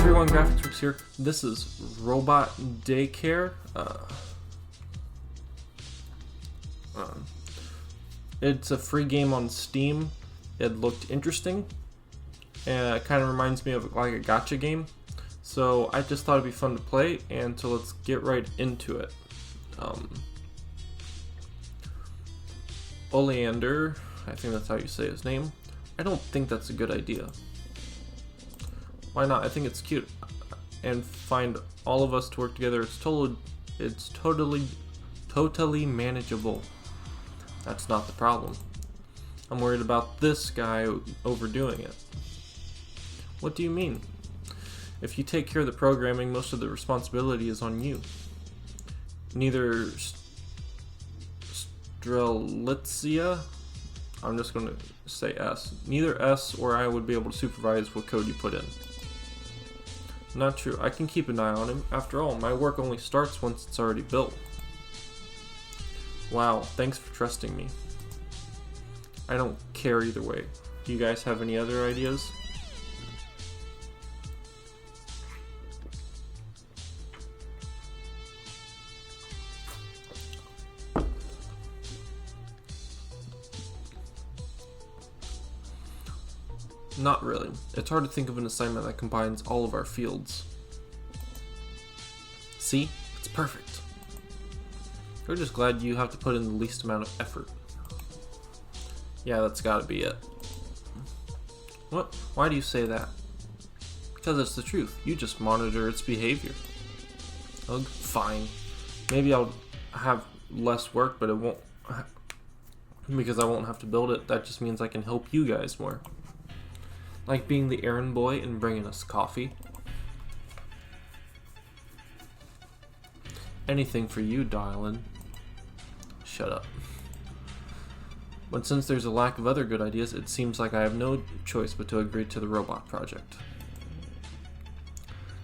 everyone, Graphics here. This is Robot Daycare. It's a free game on Steam. It looked interesting, and it kind of reminds me of like a gacha game. So I just thought it'd be fun to play, and so let's get right into it. Oleander, I think that's how you say his name. I don't think that's a good idea. Why not? I think it's cute. And find all of us to work together. It's totally manageable. That's not the problem. I'm worried about this guy overdoing it. What do you mean? If you take care of the programming, most of the responsibility is on you. Neither Strelitzia, I'm just going to say S. Neither S or I would be able to supervise what code you put in. Not true. I can keep an eye on him. After all, my work only starts once it's already built. Wow, thanks for trusting me. I don't care either way. Do you guys have any other ideas? Not really. It's hard to think of an assignment that combines all of our fields. See? It's perfect. We're just glad you have to put in the least amount of effort. Yeah, that's gotta be it. What? Why do you say that? Because it's the truth. You just monitor its behavior. Ugh, fine. Maybe I'll have less work, but it won't... because I won't have to build it. That just means I can help you guys more. Like being the errand boy and bringing us coffee. Anything for you, darling. Shut up. But since there's a lack of other good ideas, it seems like I have no choice but to agree to the robot project.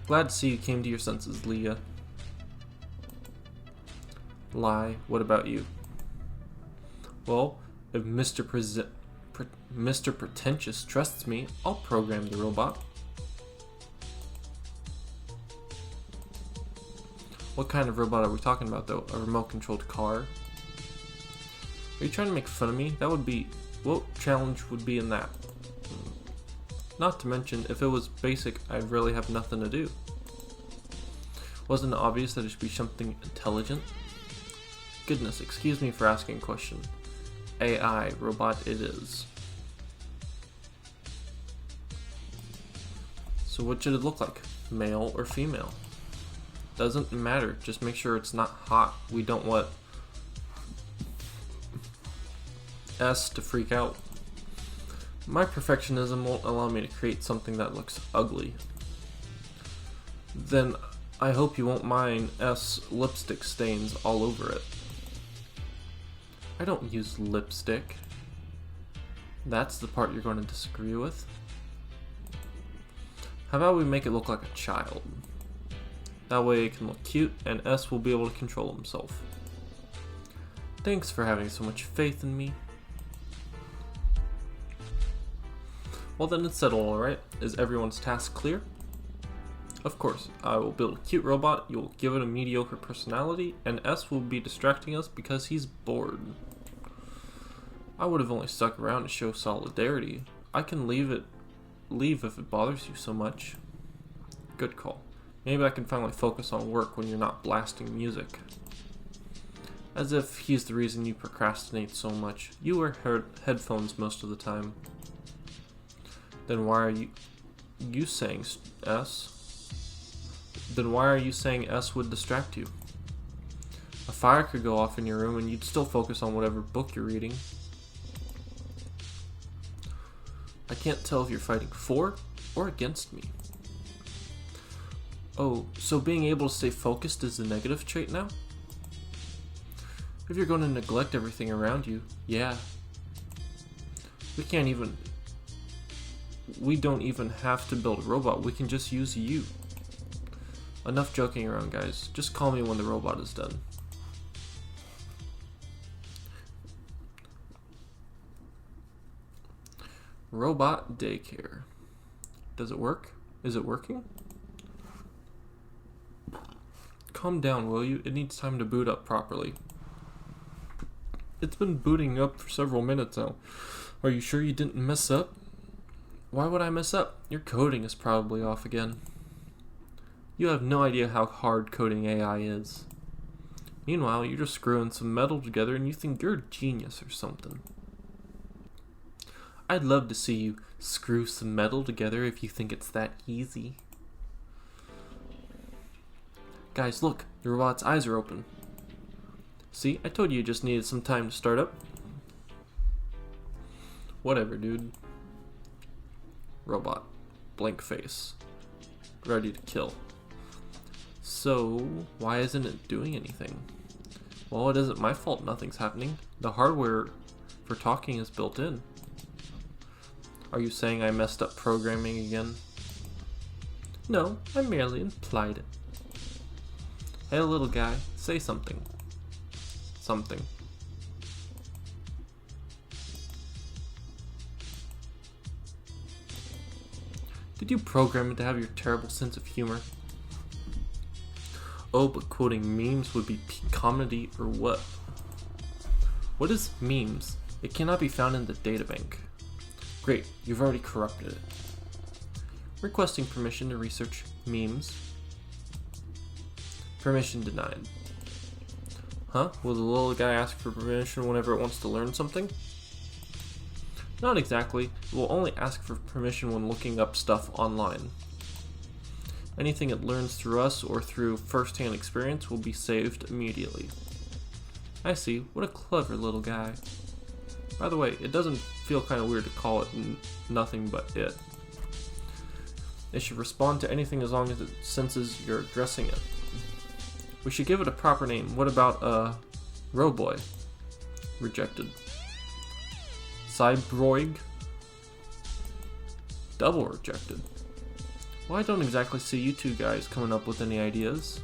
Glad to see you came to your senses, Leah. Lie, what about you? Well, if Mr. Pretentious trusts me, I'll program the robot. What kind of robot are we talking about though? A remote-controlled car? Are you trying to make fun of me? That would be... what challenge would be in that? Not to mention, if it was basic, I'd really have nothing to do. Wasn't it obvious that it should be something intelligent? Goodness, excuse me for asking a question. AI, robot it is. So what should it look like? Male or female? Doesn't matter, just make sure it's not hot. We don't want S to freak out. My perfectionism won't allow me to create something that looks ugly. Then I hope you won't mind S lipstick stains all over it. I don't use lipstick. That's the part you're going to disagree with. How about we make it look like a child? That way it can look cute and S will be able to control himself. Thanks for having so much faith in me. Well then, it's settled, alright? Is everyone's task clear? Of course, I will build a cute robot, you will give it a mediocre personality, and S will be distracting us because he's bored. I would have only stuck around to show solidarity. I can leave if it bothers you so much. Good call. Maybe I can finally focus on work when you're not blasting music. As if he's the reason you procrastinate so much. You wear headphones most of the time. Then why are you saying S? Then why are you saying S would distract you? A fire could go off in your room and you'd still focus on whatever book you're reading. I can't tell if you're fighting for or against me. Oh, so being able to stay focused is the negative trait now? If you're going to neglect everything around you, yeah. We don't even have to build a robot, we can just use you. Enough joking around, guys. Just call me when the robot is done. Robot Daycare. Does it work? Is it working? calm down, will you? It needs time to boot up properly. It's been booting up for several minutes now. Are you sure you didn't mess up? Why would I mess up? Your coding is probably off again. You have no idea how hard coding AI is. Meanwhile, you're just screwing some metal together and you think you're a genius or something. I'd love to see you screw some metal together if you think it's that easy. Guys, look, the robot's eyes are open. See, I told you you just needed some time to start up. Whatever, dude. Robot. Blank face. Ready to kill. So, why isn't it doing anything? Well, it isn't my fault nothing's happening. The hardware for talking is built in. Are you saying I messed up programming again? No, I merely implied it. Hey, little guy, say something. Something. Did you program it to have your terrible sense of humor? Oh, but quoting memes would be peak comedy or what? What is memes? It cannot be found in the databank. Great, you've already corrupted it. Requesting permission to research memes. Permission denied. Huh? Will the little guy ask for permission whenever it wants to learn something? Not exactly. It will only ask for permission when looking up stuff online. Anything it learns through us or through first-hand experience will be saved immediately. I see. What a clever little guy. By the way, it doesn't feel kind of weird to call it nothing but it. It should respond to anything as long as it senses you're addressing it. We should give it a proper name. What about, Roboy? Rejected. Cybroig? Double rejected. Well, I don't exactly see you two guys coming up with any ideas.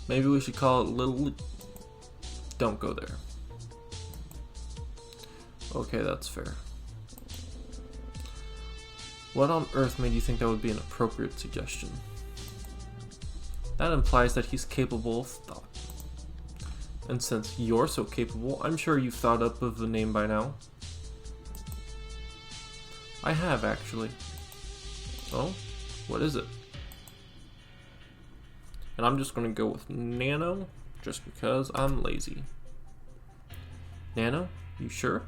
Maybe we should call it Little... Don't go there. Okay, that's fair. What on earth made you think that would be an appropriate suggestion? That implies that he's capable of thought. And since you're so capable, I'm sure you've thought up of a name by now. I have, actually. Oh? What is it? And I'm just gonna go with Nano, just because I'm lazy. Nano? You sure?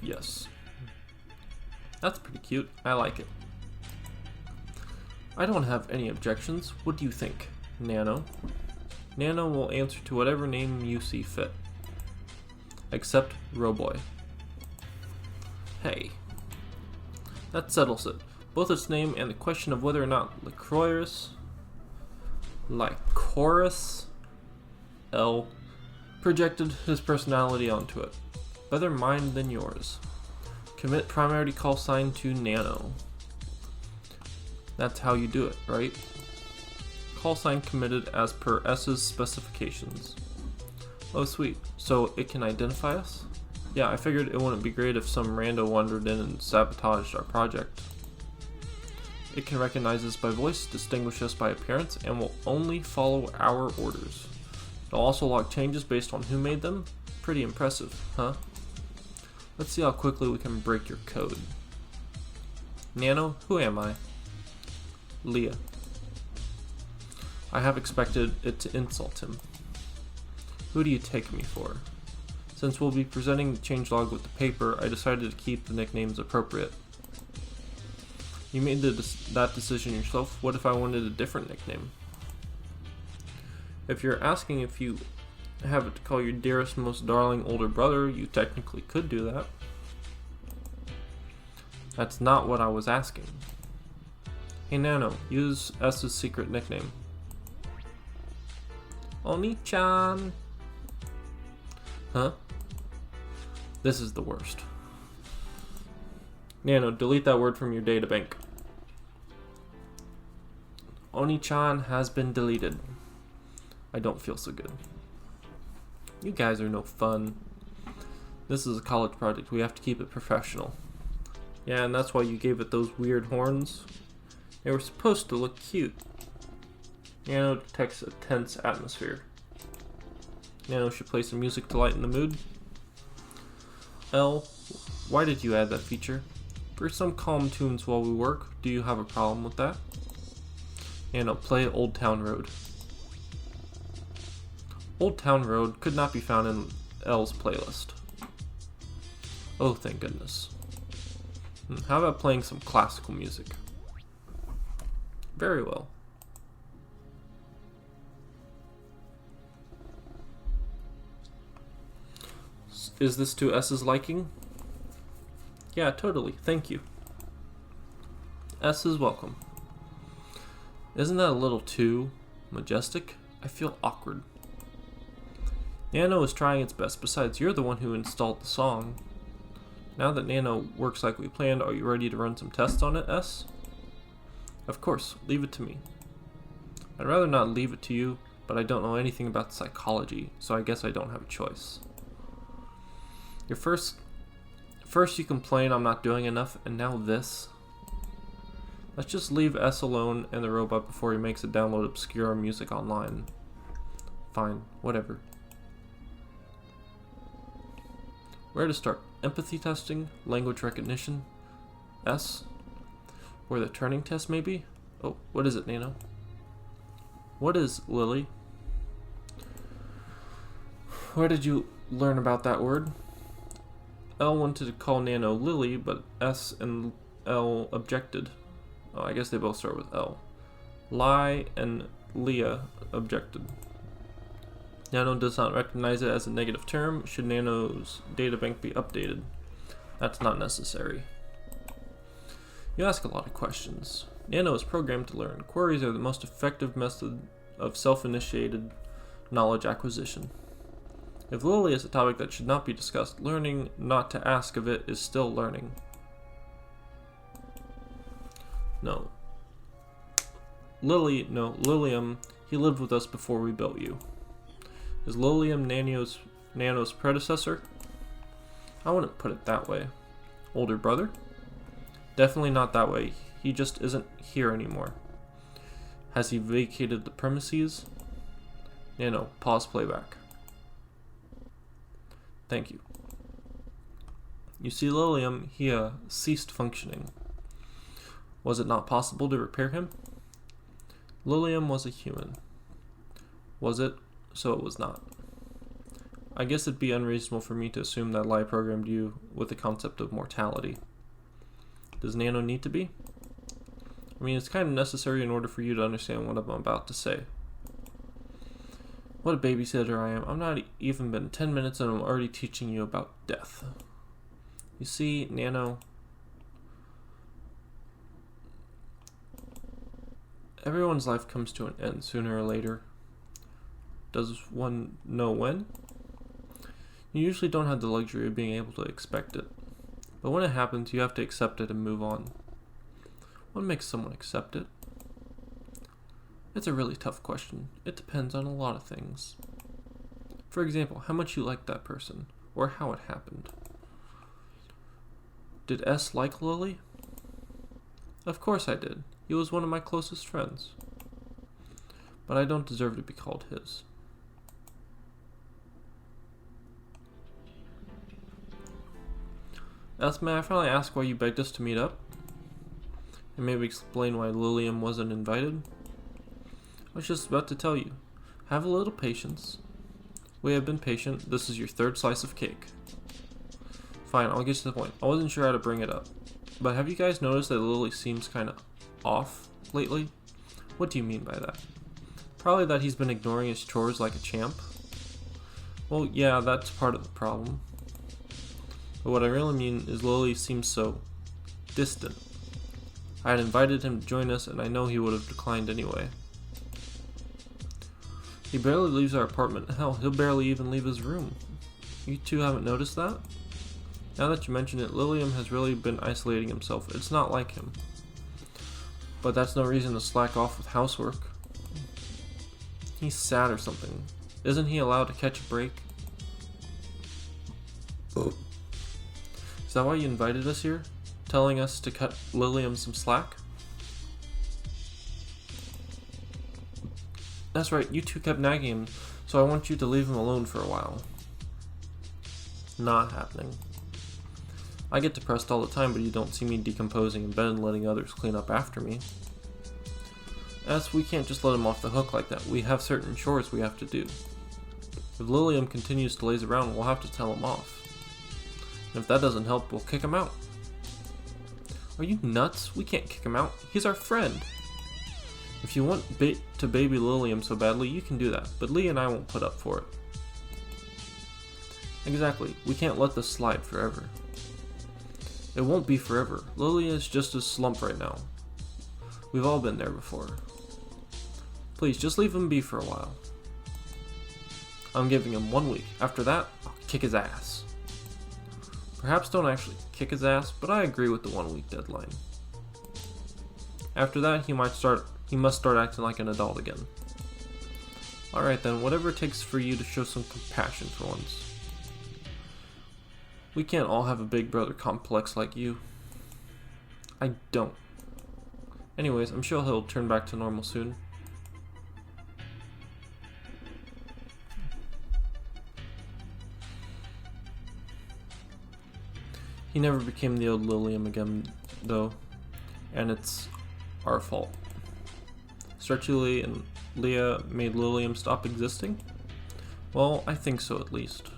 Yes. That's pretty cute. I like it. I don't have any objections. What do you think, Nano? Nano will answer to whatever name you see fit. Except Roboy. Hey. That settles it. Both its name and the question of whether or not Lycoris L projected his personality onto it. Better mine than yours. Commit priority call sign to Nano. That's how you do it, right? Call sign committed as per S's specifications. Oh sweet, so it can identify us? Yeah, I figured it wouldn't be great if some rando wandered in and sabotaged our project. It can recognize us by voice, distinguish us by appearance, and will only follow our orders. It'll also log changes based on who made them. Pretty impressive, huh? Let's see how quickly we can break your code. Nano, who am I? Leah. I have expected it to insult him. Who do you take me for? Since we'll be presenting the changelog with the paper, I decided to keep the nicknames appropriate. You made that decision yourself. What if I wanted a different nickname? If you're asking if you have it to call your dearest, most darling older brother, you technically could do that. That's not what I was asking. Hey Nano, use S's secret nickname. Oni-chan. Huh? This is the worst. Nano, delete that word from your databank. Oni-chan has been deleted. I don't feel so good. You guys are no fun. This is a college project. We have to keep it professional. Yeah, and that's why you gave it those weird horns. They were supposed to look cute. Nano detects a tense atmosphere. Nano should play some music to lighten the mood. L, why did you add that feature? For some calm tunes while we work, do you have a problem with that? Nano, play Old Town Road. Old Town Road could not be found in L's playlist. Oh, thank goodness. How about playing some classical music? Very well. Is this to S's liking? Yeah, totally. Thank you. S is welcome. Isn't that a little too majestic? I feel awkward. Nano is trying its best. Besides, you're the one who installed the song. Now that Nano works like we planned, are you ready to run some tests on it, S? Of course, leave it to me. I'd rather not leave it to you, but I don't know anything about psychology, so I guess I don't have a choice. First you complain I'm not doing enough, and now this. Let's just leave S alone and the robot before he makes it download obscure music online. Fine, whatever. Where to start? Empathy testing? Language recognition? S? Or the Turing test, maybe? Oh, what is it, Nano? What is Lily? Where did you learn about that word? L wanted to call Nano Lily, but S and L objected. Oh, I guess they both start with L. Lai and Leah objected. Nano does not recognize it as a negative term. Should Nano's databank be updated? That's not necessary. You ask a lot of questions. Nano is programmed to learn. Queries are the most effective method of self-initiated knowledge acquisition. If Lily is a topic that should not be discussed, learning not to ask of it is still learning. No. Lilium, he lived with us before we built you. Is Lilium Nano's predecessor? I wouldn't put it that way. Older brother? Definitely not that way. He just isn't here anymore. Has he vacated the premises? Nano, pause playback. Thank you. You see, Lilium, he ceased functioning. Was it not possible to repair him? Lilium was a human. Was it? So it was not. I guess it'd be unreasonable for me to assume that Lai programmed you with the concept of mortality. Does Nano need to be? I mean, it's kind of necessary in order for you to understand what I'm about to say. What a babysitter I am. I'm not even been 10 minutes and I'm already teaching you about death. You see, Nano, everyone's life comes to an end sooner or later. Does one know when? You usually don't have the luxury of being able to expect it. But when it happens, you have to accept it and move on. What makes someone accept it? It's a really tough question. It depends on a lot of things. For example, how much you like that person, or how it happened. Did S like Lily? Of course I did. He was one of my closest friends. But I don't deserve to be called his. S, may I finally ask why you begged us to meet up? And maybe explain why Lilium wasn't invited? I was just about to tell you. Have a little patience. We have been patient. This is your third slice of cake. Fine, I'll get to the point. I wasn't sure how to bring it up. But have you guys noticed that Lily seems kind of off lately? What do you mean by that? Probably that he's been ignoring his chores like a champ. Well, yeah, that's part of the problem. But what I really mean is Lily seems so distant. I had invited him to join us and I know he would have declined anyway. He barely leaves our apartment. Hell, he'll barely even leave his room. You two haven't noticed that? Now that you mention it, Lilium has really been isolating himself. It's not like him. But that's no reason to slack off with housework. He's sad or something. Isn't he allowed to catch a break? Is that why you invited us here? Telling us to cut Lilium some slack? That's right, you two kept nagging him, so I want you to leave him alone for a while. Not happening. I get depressed all the time, but you don't see me decomposing in bed and letting others clean up after me. As we can't just let him off the hook like that. We have certain chores we have to do. If Lilium continues to laze around, we'll have to tell him off. And if that doesn't help, we'll kick him out. Are you nuts? We can't kick him out. He's our friend. If you want to baby Lilium so badly, you can do that, but Lee and I won't put up for it. Exactly. We can't let this slide forever. It won't be forever. Lily is just a slump right now. We've all been there before. Please, just leave him be for a while. I'm giving him 1 week. After that, I'll kick his ass. Perhaps don't actually kick his ass, but I agree with the 1 week deadline. After that, he must start acting like an adult again. Alright then, whatever it takes for you to show some compassion for once. We can't all have a big brother complex like you. I don't. Anyways, I'm sure he'll turn back to normal soon. He never became the old Lilium again, though, and it's our fault. Stretchily and Leah made Lilium stop existing? Well, I think so at least.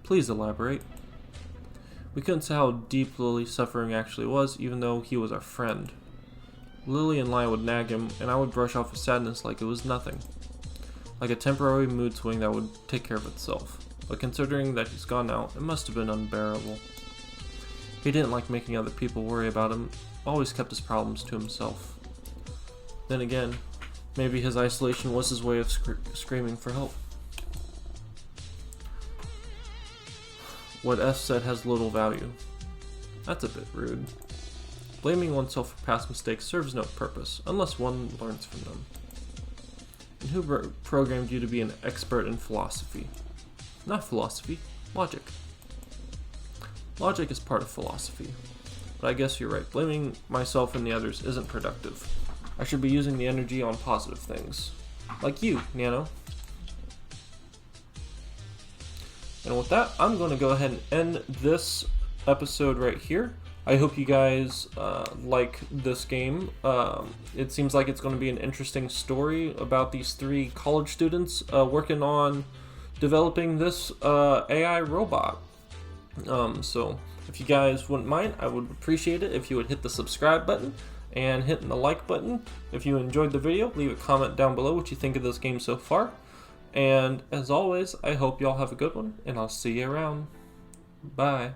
Please elaborate. We couldn't say how deep Lily's suffering actually was, even though he was our friend. Lily and Leah would nag him, and I would brush off his sadness like it was nothing. Like a temporary mood swing that would take care of itself. But considering that he's gone now, it must have been unbearable. He didn't like making other people worry about him, always kept his problems to himself. Then again, maybe his isolation was his way of screaming for help. What F said has little value. That's a bit rude. Blaming oneself for past mistakes serves no purpose, unless one learns from them. And who programmed you to be an expert in philosophy? Not philosophy, logic. Logic is part of philosophy. But I guess you're right, blaming myself and the others isn't productive. I should be using the energy on positive things. Like you, Nano. And with that, I'm going to go ahead and end this episode right here. I hope you guys like this game. It seems like it's going to be an interesting story about these 3 college students working on developing this AI robot. So if you guys wouldn't mind, I would appreciate it if you would hit the subscribe button and hit the like button. If you enjoyed the video, leave a comment down below what you think of this game so far. And as always, I hope y'all have a good one, and I'll see you around. Bye.